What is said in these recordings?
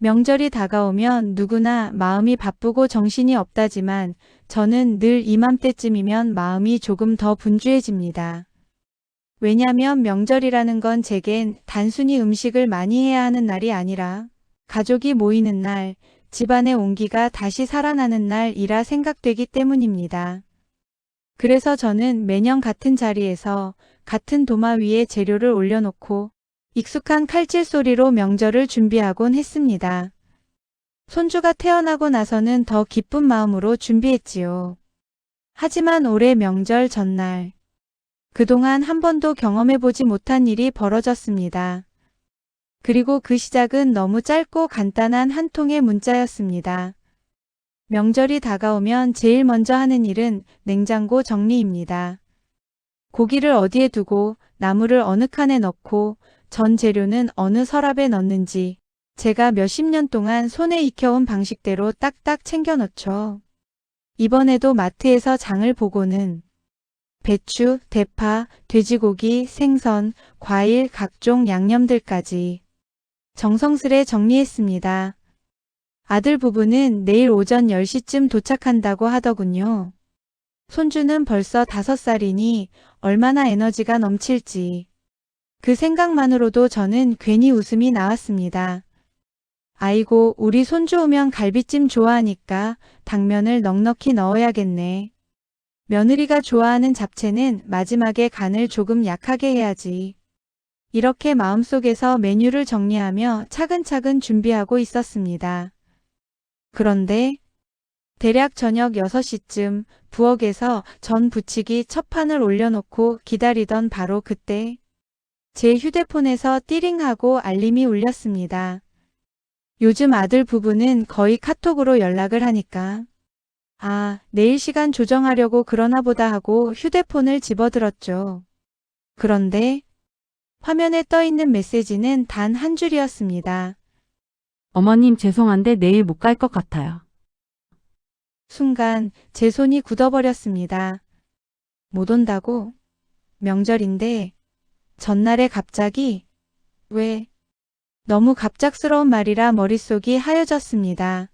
명절이 다가오면 누구나 마음이 바쁘고 정신이 없다지만 저는 늘 이맘때쯤이면 마음이 조금 더 분주해집니다. 왜냐면 명절이라는 건 제겐 단순히 음식을 많이 해야 하는 날이 아니라 가족이 모이는 날, 집안의 온기가 다시 살아나는 날이라 생각되기 때문입니다. 그래서 저는 매년 같은 자리에서 같은 도마 위에 재료를 올려놓고 익숙한 칼질 소리로 명절을 준비하곤 했습니다. 손주가 태어나고 나서는 더 기쁜 마음으로 준비했지요. 하지만 올해 명절 전날, 그동안 한 번도 경험해보지 못한 일이 벌어졌습니다. 그리고 그 시작은 너무 짧고 간단한 한 통의 문자였습니다. 명절이 다가오면 제일 먼저 하는 일은 냉장고 정리입니다. 고기를 어디에 두고 나물을 어느 칸에 넣고 전 재료는 어느 서랍에 넣는지 제가 몇십 년 동안 손에 익혀온 방식대로 딱딱 챙겨 넣죠. 이번에도 마트에서 장을 보고는 배추, 대파, 돼지고기, 생선, 과일, 각종 양념들까지 정성스레 정리했습니다. 아들 부부는 내일 오전 10시쯤 도착한다고 하더군요. 손주는 벌써 5살이니 얼마나 에너지가 넘칠지. 그 생각만으로도 저는 괜히 웃음이 나왔습니다. 아이고, 우리 손주 오면 갈비찜 좋아하니까 당면을 넉넉히 넣어야겠네. 며느리가 좋아하는 잡채는 마지막에 간을 조금 약하게 해야지. 이렇게 마음속에서 메뉴를 정리하며 차근차근 준비하고 있었습니다. 그런데 대략 저녁 6시쯤 부엌에서 전 부치기 첫 판을 올려놓고 기다리던 바로 그때 제 휴대폰에서 띠링하고 알림이 울렸습니다. 요즘 아들 부부는 거의 카톡으로 연락을 하니까 내일 시간 조정하려고 그러나 보다 하고 휴대폰을 집어들었죠. 그런데 화면에 떠있는 메시지는 단 한 줄이었습니다. 어머님 죄송한데 내일 못 갈 것 같아요. 순간 제 손이 굳어버렸습니다. 못 온다고? 명절인데 전날에 갑자기? 왜? 너무 갑작스러운 말이라 머릿속이 하얘졌습니다.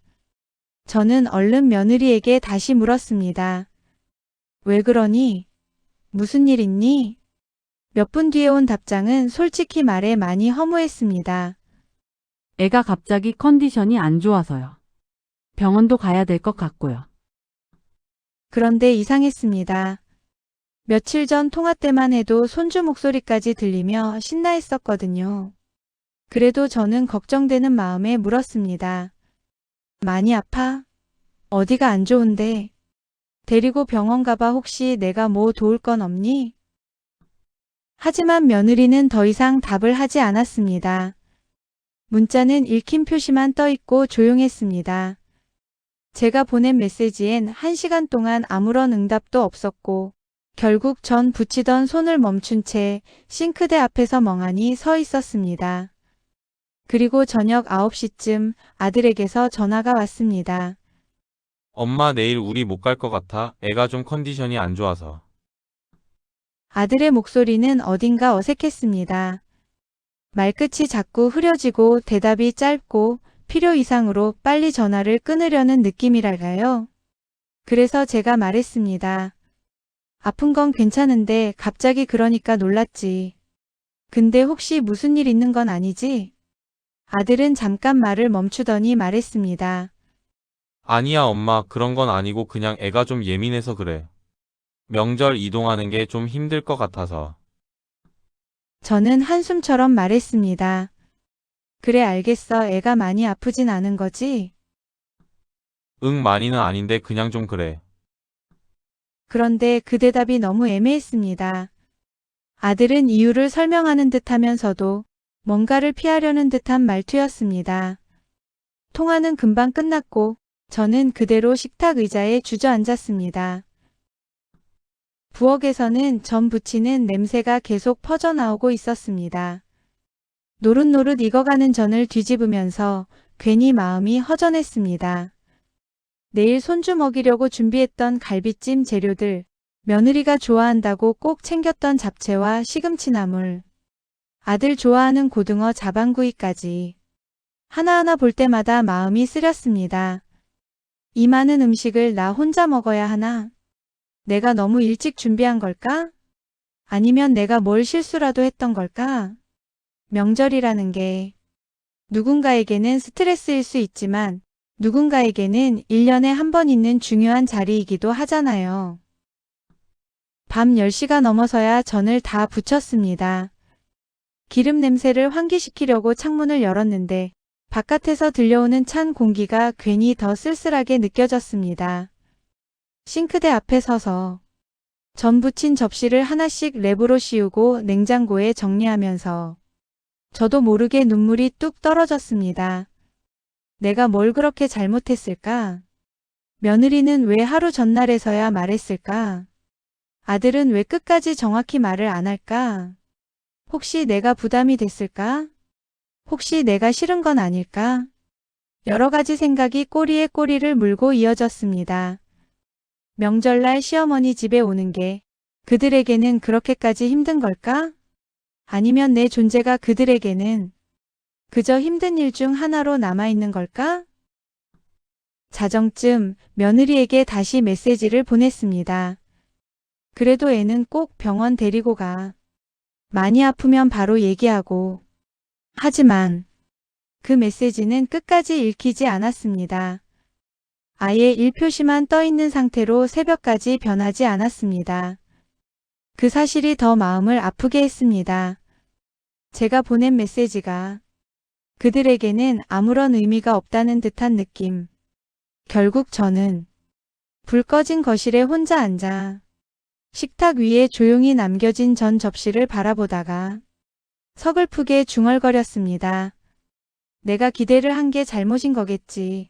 저는 얼른 며느리에게 다시 물었습니다. 왜 그러니? 무슨 일 있니? 몇 분 뒤에 온 답장은 솔직히 말해 많이 허무했습니다. 애가 갑자기 컨디션이 안 좋아서요. 병원도 가야 될 것 같고요. 그런데 이상했습니다. 며칠 전 통화 때만 해도 손주 목소리까지 들리며 신나했었거든요. 그래도 저는 걱정되는 마음에 물었습니다. 많이 아파? 어디가 안 좋은데? 데리고 병원 가봐. 혹시 내가 뭐 도울 건 없니? 하지만 며느리는 더 이상 답을 하지 않았습니다. 문자는 읽힌 표시만 떠있고 조용했습니다. 제가 보낸 메시지엔 1시간 동안 아무런 응답도 없었고 결국 전 붙이던 손을 멈춘 채 싱크대 앞에서 멍하니 서 있었습니다. 그리고 저녁 9시쯤 아들에게서 전화가 왔습니다. 엄마 내일 우리 못 갈 것 같아. 애가 좀 컨디션이 안 좋아서. 아들의 목소리는 어딘가 어색했습니다. 말끝이 자꾸 흐려지고 대답이 짧고 필요 이상으로 빨리 전화를 끊으려는 느낌이랄까요? 그래서 제가 말했습니다. 아픈 건 괜찮은데 갑자기 그러니까 놀랐지. 근데 혹시 무슨 일 있는 건 아니지? 아들은 잠깐 말을 멈추더니 말했습니다. 아니야 엄마 그런 건 아니고 그냥 애가 좀 예민해서 그래. 명절 이동하는 게 좀 힘들 것 같아서. 저는 한숨처럼 말했습니다. 그래 알겠어. 애가 많이 아프진 않은 거지? 응 많이는 아닌데 그냥 좀 그래. 그런데 그 대답이 너무 애매했습니다. 아들은 이유를 설명하는 듯 하면서도 뭔가를 피하려는 듯한 말투였습니다. 통화는 금방 끝났고 저는 그대로 식탁 의자에 주저앉았습니다. 부엌에서는 전 부치는 냄새가 계속 퍼져나오고 있었습니다. 노릇노릇 익어가는 전을 뒤집으면서 괜히 마음이 허전했습니다. 내일 손주 먹이려고 준비했던 갈비찜 재료들, 며느리가 좋아한다고 꼭 챙겼던 잡채와 시금치 나물, 아들 좋아하는 고등어 자반구이까지. 하나하나 볼 때마다 마음이 쓰렸습니다. 이 많은 음식을 나 혼자 먹어야 하나? 내가 너무 일찍 준비한 걸까? 아니면 내가 뭘 실수라도 했던 걸까? 명절이라는 게 누군가에게는 스트레스일 수 있지만 누군가에게는 1년에 한 번 있는 중요한 자리이기도 하잖아요. 밤 10시가 넘어서야 전을 다 부쳤습니다. 기름 냄새를 환기시키려고 창문을 열었는데 바깥에서 들려오는 찬 공기가 괜히 더 쓸쓸하게 느껴졌습니다. 싱크대 앞에 서서 전 부친 접시를 하나씩 랩으로 씌우고 냉장고에 정리하면서 저도 모르게 눈물이 뚝 떨어졌습니다. 내가 뭘 그렇게 잘못했을까? 며느리는 왜 하루 전날에서야 말했을까? 아들은 왜 끝까지 정확히 말을 안 할까? 혹시 내가 부담이 됐을까? 혹시 내가 싫은 건 아닐까? 여러 가지 생각이 꼬리에 꼬리를 물고 이어졌습니다. 명절날 시어머니 집에 오는 게 그들에게는 그렇게까지 힘든 걸까? 아니면 내 존재가 그들에게는 그저 힘든 일 중 하나로 남아있는 걸까? 자정쯤 며느리에게 다시 메시지를 보냈습니다. 그래도 애는 꼭 병원 데리고 가. 많이 아프면 바로 얘기하고. 하지만 그 메시지는 끝까지 읽히지 않았습니다. 아예 1표시만 떠 있는 상태로 새벽까지 변하지 않았습니다. 그 사실이 더 마음을 아프게 했습니다. 제가 보낸 메시지가 그들에게는 아무런 의미가 없다는 듯한 느낌. 결국 저는 불 꺼진 거실에 혼자 앉아 식탁 위에 조용히 남겨진 전 접시를 바라보다가 서글프게 중얼거렸습니다. 내가 기대를 한 게 잘못인 거겠지.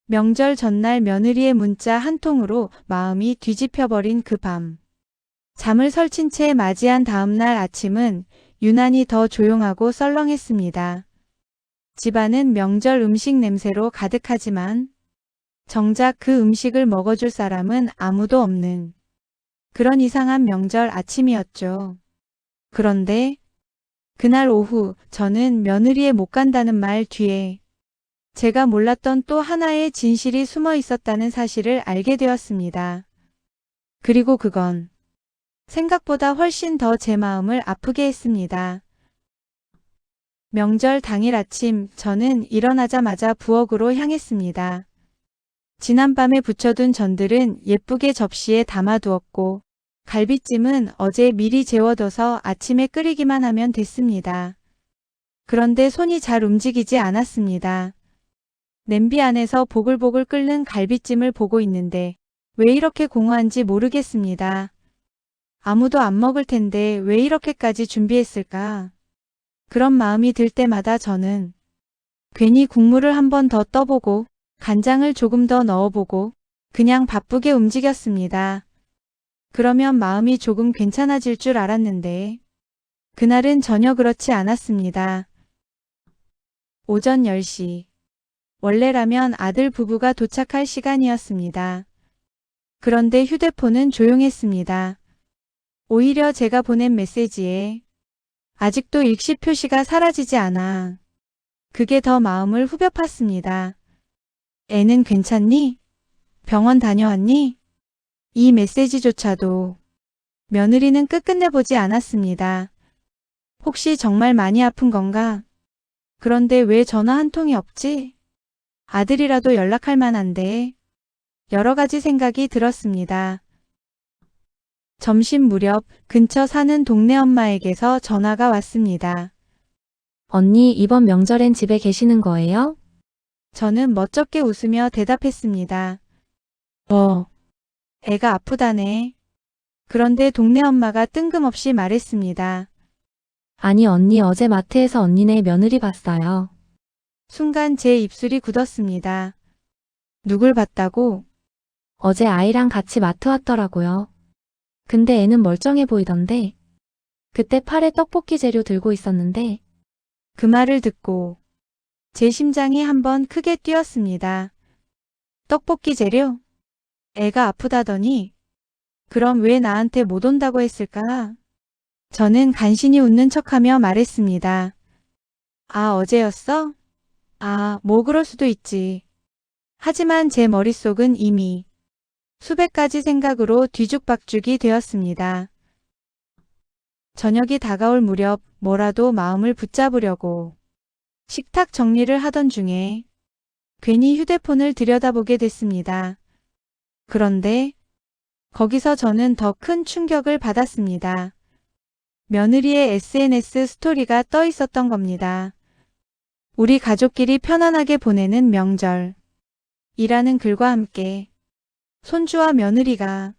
명절 전날 며느리의 문자 한 통으로 마음이 뒤집혀버린 그 밤. 잠을 설친 채 맞이한 다음날 아침은 유난히 더 조용하고 썰렁했습니다. 집안은 명절 음식 냄새로 가득하지만 정작 그 음식을 먹어줄 사람은 아무도 없는 그런 이상한 명절 아침이었죠. 그런데 그날 오후 저는 며느리의 못 간다는 말 뒤에 제가 몰랐던 또 하나의 진실이 숨어 있었다는 사실을 알게 되었습니다. 그리고 그건 생각보다 훨씬 더 제 마음을 아프게 했습니다. 명절 당일 아침 저는 일어나자마자 부엌으로 향했습니다. 지난밤에 부쳐둔 전들은 예쁘게 접시에 담아두었고 갈비찜은 어제 미리 재워둬서 아침에 끓이기만 하면 됐습니다. 그런데 손이 잘 움직이지 않았습니다. 냄비 안에서 보글보글 끓는 갈비찜을 보고 있는데 왜 이렇게 공허한지 모르겠습니다. 아무도 안 먹을 텐데 왜 이렇게까지 준비했을까? 그런 마음이 들 때마다 저는 괜히 국물을 한 번 더 떠보고 간장을 조금 더 넣어보고 그냥 바쁘게 움직였습니다. 그러면 마음이 조금 괜찮아질 줄 알았는데 그날은 전혀 그렇지 않았습니다. 오전 10시. 원래라면 아들 부부가 도착할 시간이었습니다. 그런데 휴대폰은 조용했습니다. 오히려 제가 보낸 메시지에 아직도 일시 표시가 사라지지 않아. 그게 더 마음을 후벼 팠습니다. 애는 괜찮니? 병원 다녀왔니? 이 메시지조차도 며느리는 끝끝내 보지 않았습니다. 혹시 정말 많이 아픈 건가? 그런데 왜 전화 한 통이 없지? 아들이라도 연락할 만한데. 여러 가지 생각이 들었습니다. 점심 무렵 근처 사는 동네 엄마에게서 전화가 왔습니다. 언니, 이번 명절엔 집에 계시는 거예요? 저는 멋쩍게 웃으며 대답했습니다. 애가 아프다네. 그런데 동네 엄마가 뜬금없이 말했습니다. 아니, 언니 어제 마트에서 언니네 며느리 봤어요. 순간 제 입술이 굳었습니다. 누굴 봤다고? 어제 아이랑 같이 마트 왔더라고요. 근데 애는 멀쩡해 보이던데. 그때 팔에 떡볶이 재료 들고 있었는데. 그 말을 듣고 제 심장이 한번 크게 뛰었습니다. 떡볶이 재료? 애가 아프다더니 그럼 왜 나한테 못 온다고 했을까? 저는 간신히 웃는 척하며 말했습니다. 아, 어제였어? 아, 뭐 그럴 수도 있지. 하지만 제 머릿속은 이미 수백 가지 생각으로 뒤죽박죽이 되었습니다. 저녁이 다가올 무렵 뭐라도 마음을 붙잡으려고 식탁 정리를 하던 중에 괜히 휴대폰을 들여다보게 됐습니다. 그런데 거기서 저는 더 큰 충격을 받았습니다. 며느리의 SNS 스토리가 떠 있었던 겁니다. 우리 가족끼리 편안하게 보내는 명절. 이라는 글과 함께 손주와 며느리가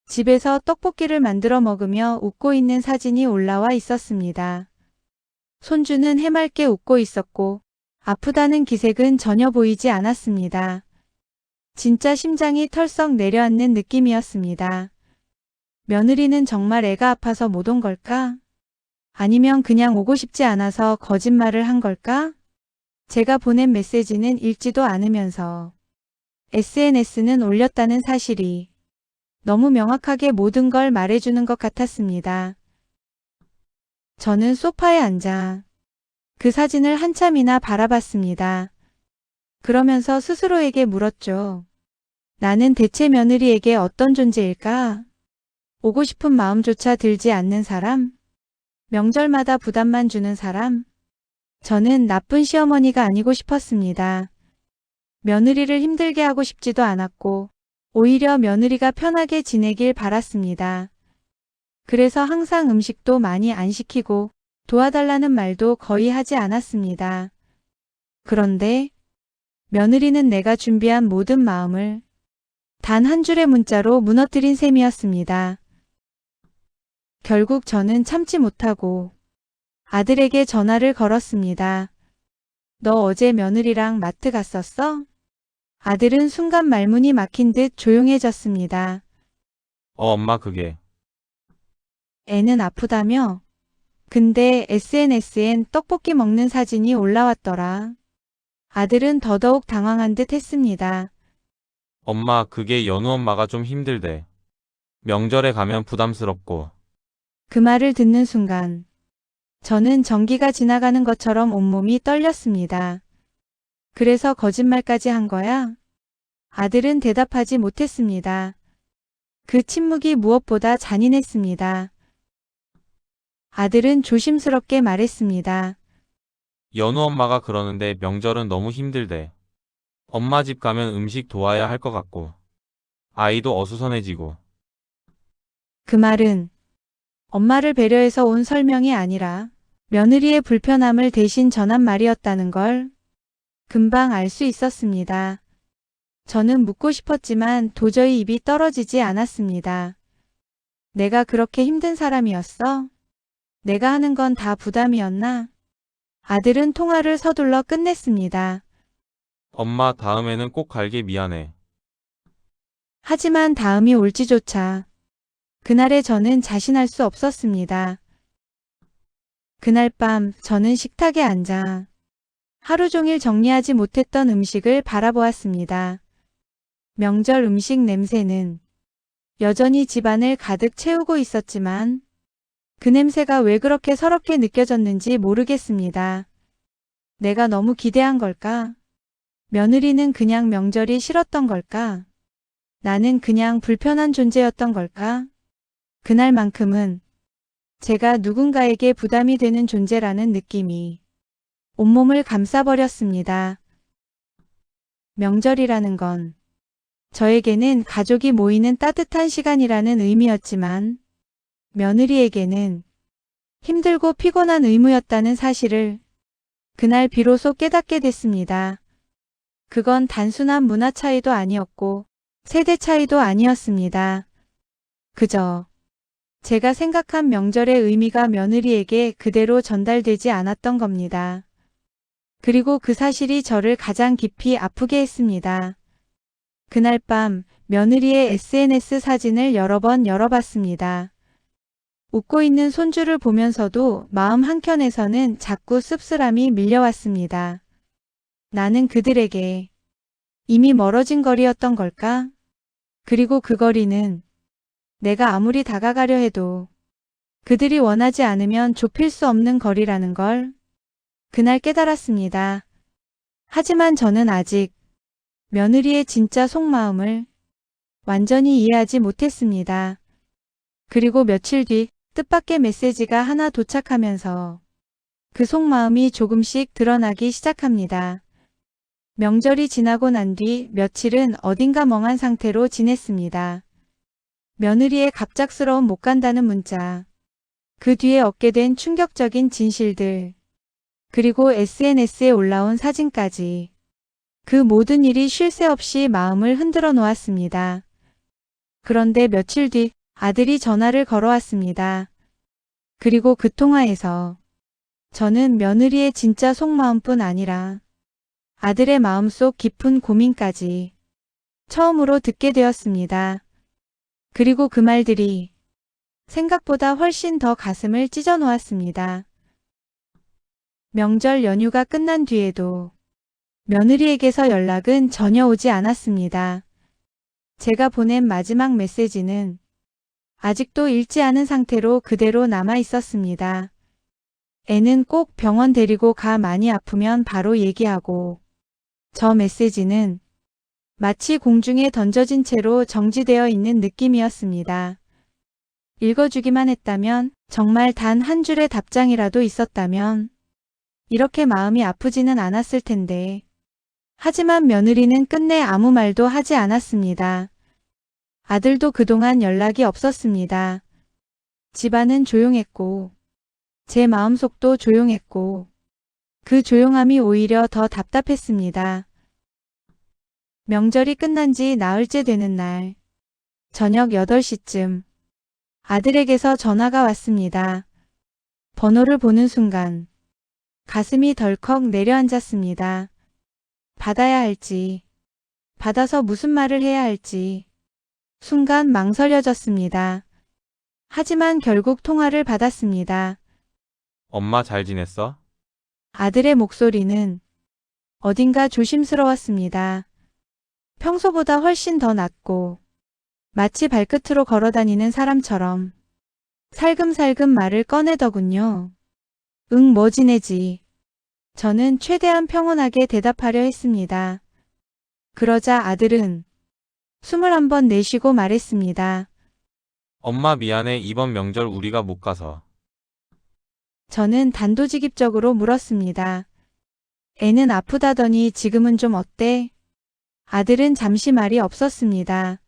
집에서 떡볶이를 만들어 먹으며 웃고 있는 사진이 올라와 있었습니다. 손주는 해맑게 웃고 있었고 아프다는 기색은 전혀 보이지 않았습니다. 진짜 심장이 털썩 내려앉는 느낌이었습니다. 며느리는 정말 애가 아파서 못 온 걸까? 아니면 그냥 오고 싶지 않아서 거짓말을 한 걸까? 제가 보낸 메시지는 읽지도 않으면서 SNS는 올렸다는 사실이 너무 명확하게 모든 걸 말해주는 것 같았습니다. 저는 소파에 앉아 그 사진을 한참이나 바라봤습니다. 그러면서 스스로에게 물었죠. 나는 대체 며느리에게 어떤 존재일까? 오고 싶은 마음조차 들지 않는 사람? 명절마다 부담만 주는 사람? 저는 나쁜 시어머니가 아니고 싶었습니다. 며느리를 힘들게 하고 싶지도 않았고 오히려 며느리가 편하게 지내길 바랐습니다. 그래서 항상 음식도 많이 안 시키고 도와달라는 말도 거의 하지 않았습니다. 그런데 며느리는 내가 준비한 모든 마음을 단 한 줄의 문자로 무너뜨린 셈이었습니다. 결국 저는 참지 못하고 아들에게 전화를 걸었습니다. 너 어제 며느리랑 마트 갔었어? 아들은 순간 말문이 막힌 듯 조용해졌습니다. 엄마 그게. 애는 아프다며? 근데 SNS엔 떡볶이 먹는 사진이 올라왔더라. 아들은 더더욱 당황한 듯 했습니다. 엄마 그게 연우 엄마가 좀 힘들대. 명절에 가면 부담스럽고. 그 말을 듣는 순간 저는 전기가 지나가는 것처럼 온몸이 떨렸습니다. 그래서 거짓말까지 한 거야? 아들은 대답하지 못했습니다. 그 침묵이 무엇보다 잔인했습니다. 아들은 조심스럽게 말했습니다. 연우 엄마가 그러는데 명절은 너무 힘들대. 엄마 집 가면 음식 도와야 할 것 같고. 아이도 어수선해지고. 그 말은 엄마를 배려해서 온 설명이 아니라 며느리의 불편함을 대신 전한 말이었다는 걸 금방 알 수 있었습니다. 저는 묻고 싶었지만 도저히 입이 떨어지지 않았습니다. 내가 그렇게 힘든 사람이었어? 내가 하는 건 다 부담이었나? 아들은 통화를 서둘러 끝냈습니다. 엄마 다음에는 꼭 갈게 미안해. 하지만 다음이 올지조차 그날의 저는 자신할 수 없었습니다. 그날 밤 저는 식탁에 앉아 하루 종일 정리하지 못했던 음식을 바라보았습니다. 명절 음식 냄새는 여전히 집안을 가득 채우고 있었지만 그 냄새가 왜 그렇게 서럽게 느껴졌는지 모르겠습니다. 내가 너무 기대한 걸까? 며느리는 그냥 명절이 싫었던 걸까? 나는 그냥 불편한 존재였던 걸까? 그날만큼은 제가 누군가에게 부담이 되는 존재라는 느낌이 온몸을 감싸버렸습니다. 명절이라는 건 저에게는 가족이 모이는 따뜻한 시간이라는 의미였지만 며느리에게는 힘들고 피곤한 의무였다는 사실을 그날 비로소 깨닫게 됐습니다. 그건 단순한 문화 차이도 아니었고 세대 차이도 아니었습니다. 그저 제가 생각한 명절의 의미가 며느리에게 그대로 전달되지 않았던 겁니다. 그리고 그 사실이 저를 가장 깊이 아프게 했습니다. 그날 밤 며느리의 SNS 사진을 여러 번 열어봤습니다. 웃고 있는 손주를 보면서도 마음 한켠에서는 자꾸 씁쓸함이 밀려왔습니다. 나는 그들에게 이미 멀어진 거리였던 걸까? 그리고 그 거리는 내가 아무리 다가가려 해도 그들이 원하지 않으면 좁힐 수 없는 거리라는 걸 그날 깨달았습니다. 하지만 저는 아직 며느리의 진짜 속마음을 완전히 이해하지 못했습니다. 그리고 며칠 뒤 뜻밖의 메시지가 하나 도착하면서 그 속마음이 조금씩 드러나기 시작합니다. 명절이 지나고 난 뒤 며칠은 어딘가 멍한 상태로 지냈습니다. 며느리의 갑작스러운 못 간다는 문자, 그 뒤에 얻게 된 충격적인 진실들, 그리고 SNS에 올라온 사진까지 그 모든 일이 쉴 새 없이 마음을 흔들어 놓았습니다. 그런데 며칠 뒤 아들이 전화를 걸어왔습니다. 그리고 그 통화에서 저는 며느리의 진짜 속마음뿐 아니라 아들의 마음속 깊은 고민까지 처음으로 듣게 되었습니다. 그리고 그 말들이 생각보다 훨씬 더 가슴을 찢어 놓았습니다. 명절 연휴가 끝난 뒤에도 며느리에게서 연락은 전혀 오지 않았습니다. 제가 보낸 마지막 메시지는 아직도 읽지 않은 상태로 그대로 남아 있었습니다. 애는 꼭 병원 데리고 가, 많이 아프면 바로 얘기하고. 저 메시지는 마치 공중에 던져진 채로 정지되어 있는 느낌이었습니다. 읽어주기만 했다면, 정말 단 한 줄의 답장이라도 있었다면 이렇게 마음이 아프지는 않았을 텐데. 하지만 며느리는 끝내 아무 말도 하지 않았습니다. 아들도 그동안 연락이 없었습니다. 집안은 조용했고 제 마음속도 조용했고 그 조용함이 오히려 더 답답했습니다. 명절이 끝난 지 나흘째 되는 날 저녁 8시쯤 아들에게서 전화가 왔습니다. 번호를 보는 순간 가슴이 덜컥 내려앉았습니다. 받아야 할지, 받아서 무슨 말을 해야 할지 순간 망설여졌습니다. 하지만 결국 통화를 받았습니다. 엄마 잘 지냈어? 아들의 목소리는 어딘가 조심스러웠습니다. 평소보다 훨씬 더 낮고 마치 발끝으로 걸어다니는 사람처럼 살금살금 말을 꺼내더군요. 응, 뭐 지내지. 저는 최대한 평온하게 대답하려 했습니다. 그러자 아들은 숨을 한번 내쉬고 말했습니다. 엄마 미안해, 이번 명절 우리가 못 가서. 저는 단도직입적으로 물었습니다. 애는 아프다더니 지금은 좀 어때? 아들은 잠시 말이 없었습니다.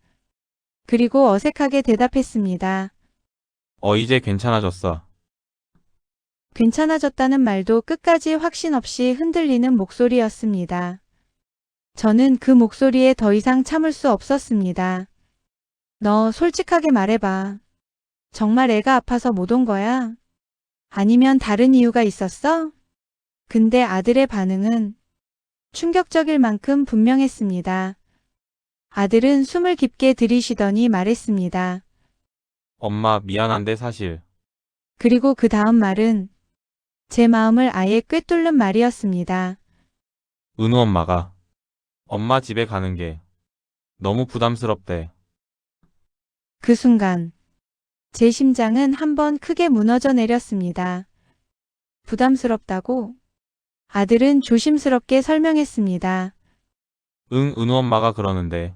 그리고 어색하게 대답했습니다. 이제 괜찮아졌어. 괜찮아졌다는 말도 끝까지 확신 없이 흔들리는 목소리였습니다. 저는 그 목소리에 더 이상 참을 수 없었습니다. 너 솔직하게 말해봐. 정말 애가 아파서 못 온 거야? 아니면 다른 이유가 있었어? 근데 아들의 반응은 충격적일 만큼 분명했습니다. 아들은 숨을 깊게 들이쉬더니 말했습니다. 엄마 미안한데 사실. 그리고 그 다음 말은 제 마음을 아예 꿰뚫는 말이었습니다. 은우 엄마가 엄마 집에 가는 게 너무 부담스럽대. 그 순간 제 심장은 한번 크게 무너져 내렸습니다. 부담스럽다고? 아들은 조심스럽게 설명했습니다. 응, 은우 엄마가 그러는데.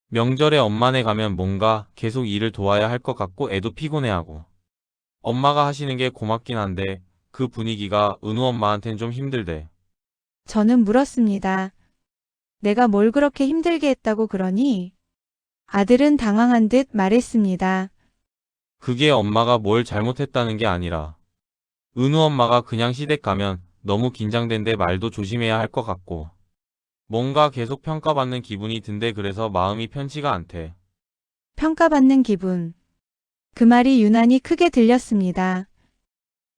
명절에 엄마네 가면 뭔가 계속 일을 도와야 할 것 같고 애도 피곤해하고. 엄마가 하시는 게 고맙긴 한데 그 분위기가 은우 엄마한텐 좀 힘들대. 저는 물었습니다. 내가 뭘 그렇게 힘들게 했다고 그러니? 아들은 당황한 듯 말했습니다. 그게 엄마가 뭘 잘못했다는 게 아니라 은우 엄마가 그냥 시댁 가면 너무 긴장된데 말도 조심해야 할 것 같고 뭔가 계속 평가받는 기분이 든대. 그래서 마음이 편치가 않대. 평가받는 기분. 그 말이 유난히 크게 들렸습니다.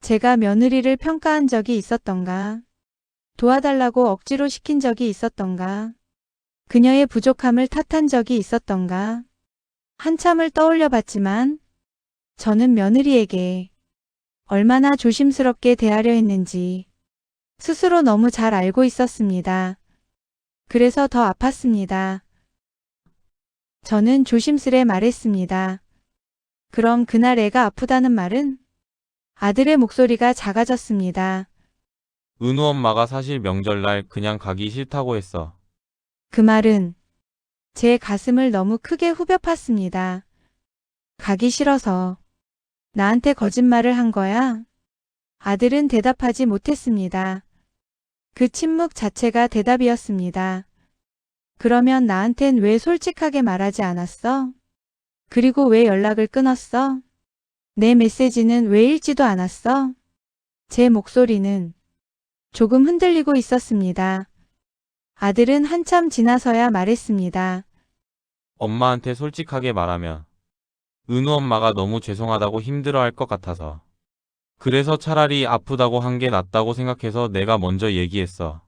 제가 며느리를 평가한 적이 있었던가? 도와달라고 억지로 시킨 적이 있었던가? 그녀의 부족함을 탓한 적이 있었던가? 한참을 떠올려 봤지만 저는 며느리에게 얼마나 조심스럽게 대하려 했는지 스스로 너무 잘 알고 있었습니다. 그래서 더 아팠습니다. 저는 조심스레 말했습니다. 그럼 그날 애가 아프다는 말은? 아들의 목소리가 작아졌습니다. 은우 엄마가 사실 명절날 그냥 가기 싫다고 했어. 그 말은 제 가슴을 너무 크게 후벼 팠습니다. 가기 싫어서 나한테 거짓말을 한 거야? 아들은 대답하지 못했습니다. 그 침묵 자체가 대답이었습니다. 그러면 나한텐 왜 솔직하게 말하지 않았어? 그리고 왜 연락을 끊었어? 내 메시지는 왜 읽지도 않았어? 제 목소리는 조금 흔들리고 있었습니다. 아들은 한참 지나서야 말했습니다. 엄마한테 솔직하게 말하면 은우 엄마가 너무 죄송하다고 힘들어할 것 같아서. 그래서 차라리 아프다고 한 게 낫다고 생각해서 내가 먼저 얘기했어.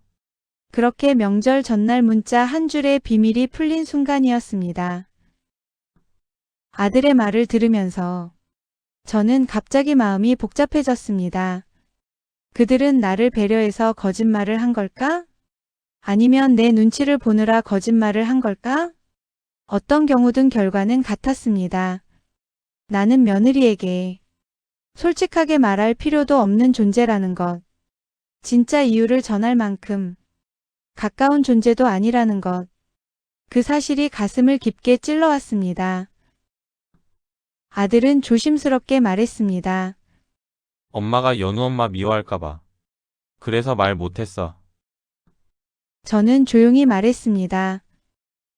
그렇게 명절 전날 문자 한 줄의 비밀이 풀린 순간이었습니다. 아들의 말을 들으면서 저는 갑자기 마음이 복잡해졌습니다. 그들은 나를 배려해서 거짓말을 한 걸까? 아니면 내 눈치를 보느라 거짓말을 한 걸까? 어떤 경우든 결과는 같았습니다. 나는 며느리에게 솔직하게 말할 필요도 없는 존재라는 것, 진짜 이유를 전할 만큼 가까운 존재도 아니라는 것, 그 사실이 가슴을 깊게 찔러왔습니다. 아들은 조심스럽게 말했습니다. 엄마가 연우 엄마 미워할까봐. 그래서 말 못했어. 저는 조용히 말했습니다.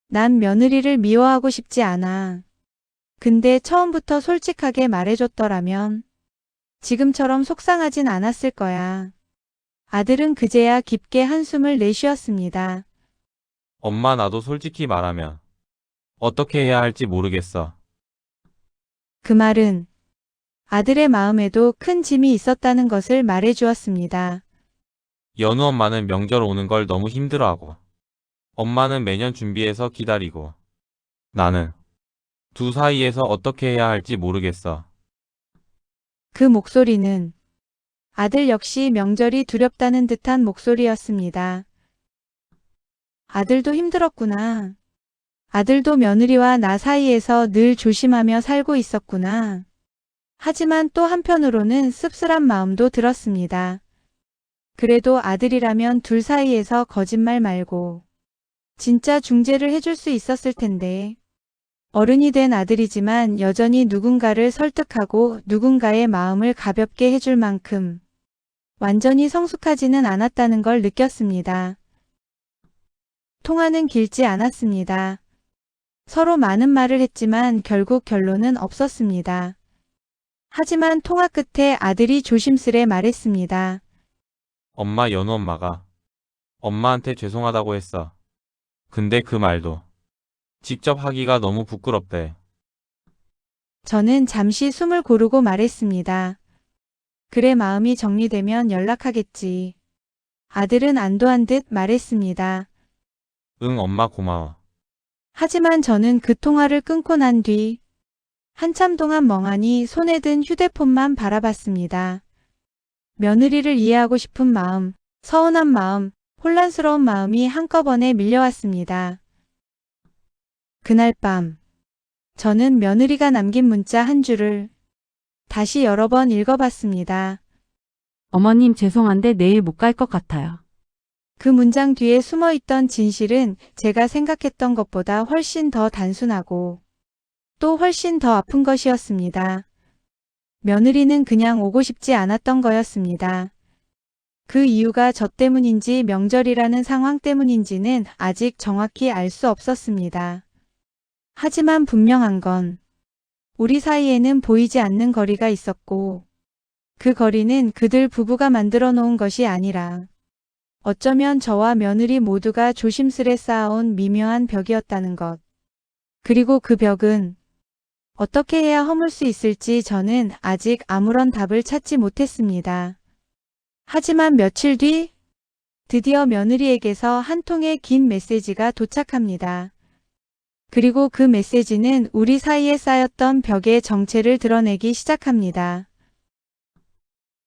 난 며느리를 미워하고 싶지 않아. 근데 처음부터 솔직하게 말해줬더라면 지금처럼 속상하진 않았을 거야. 아들은 그제야 깊게 한숨을 내쉬었습니다. 엄마 나도 솔직히 말하면 어떻게 해야 할지 모르겠어. 그 말은 아들의 마음에도 큰 짐이 있었다는 것을 말해주었습니다. 연우 엄마는 명절 오는 걸 너무 힘들어하고 엄마는 매년 준비해서 기다리고 나는 두 사이에서 어떻게 해야 할지 모르겠어. 그 목소리는 아들 역시 명절이 두렵다는 듯한 목소리였습니다. 아들도 힘들었구나. 아들도 며느리와 나 사이에서 늘 조심하며 살고 있었구나. 하지만 또 한편으로는 씁쓸한 마음도 들었습니다. 그래도 아들이라면 둘 사이에서 거짓말 말고 진짜 중재를 해줄 수 있었을 텐데. 어른이 된 아들이지만 여전히 누군가를 설득하고 누군가의 마음을 가볍게 해줄 만큼 완전히 성숙하지는 않았다는 걸 느꼈습니다. 통화는 길지 않았습니다. 서로 많은 말을 했지만 결국 결론은 없었습니다. 하지만 통화 끝에 아들이 조심스레 말했습니다. 엄마 연우 엄마가 엄마한테 죄송하다고 했어. 근데 그 말도 직접 하기가 너무 부끄럽대. 저는 잠시 숨을 고르고 말했습니다. 그래 마음이 정리되면 연락하겠지. 아들은 안도한 듯 말했습니다. 응 엄마 고마워. 하지만 저는 그 통화를 끊고 난 뒤 한참 동안 멍하니 손에 든 휴대폰만 바라봤습니다. 며느리를 이해하고 싶은 마음, 서운한 마음, 혼란스러운 마음이 한꺼번에 밀려왔습니다. 그날 밤, 저는 며느리가 남긴 문자 한 줄을 다시 여러 번 읽어봤습니다. 어머님 죄송한데 내일 못 갈 것 같아요. 그 문장 뒤에 숨어있던 진실은 제가 생각했던 것보다 훨씬 더 단순하고 또 훨씬 더 아픈 것이었습니다. 며느리는 그냥 오고 싶지 않았던 거였습니다. 그 이유가 저 때문인지 명절이라는 상황 때문인지는 아직 정확히 알 수 없었습니다. 하지만 분명한 건 우리 사이에는 보이지 않는 거리가 있었고 그 거리는 그들 부부가 만들어 놓은 것이 아니라 어쩌면 저와 며느리 모두가 조심스레 쌓아온 미묘한 벽이었다는 것. 그리고 그 벽은 어떻게 해야 허물 수 있을지 저는 아직 아무런 답을 찾지 못했습니다. 하지만 며칠 뒤 드디어 며느리에게서 한 통의 긴 메시지가 도착합니다. 그리고 그 메시지는 우리 사이에 쌓였던 벽의 정체를 드러내기 시작합니다.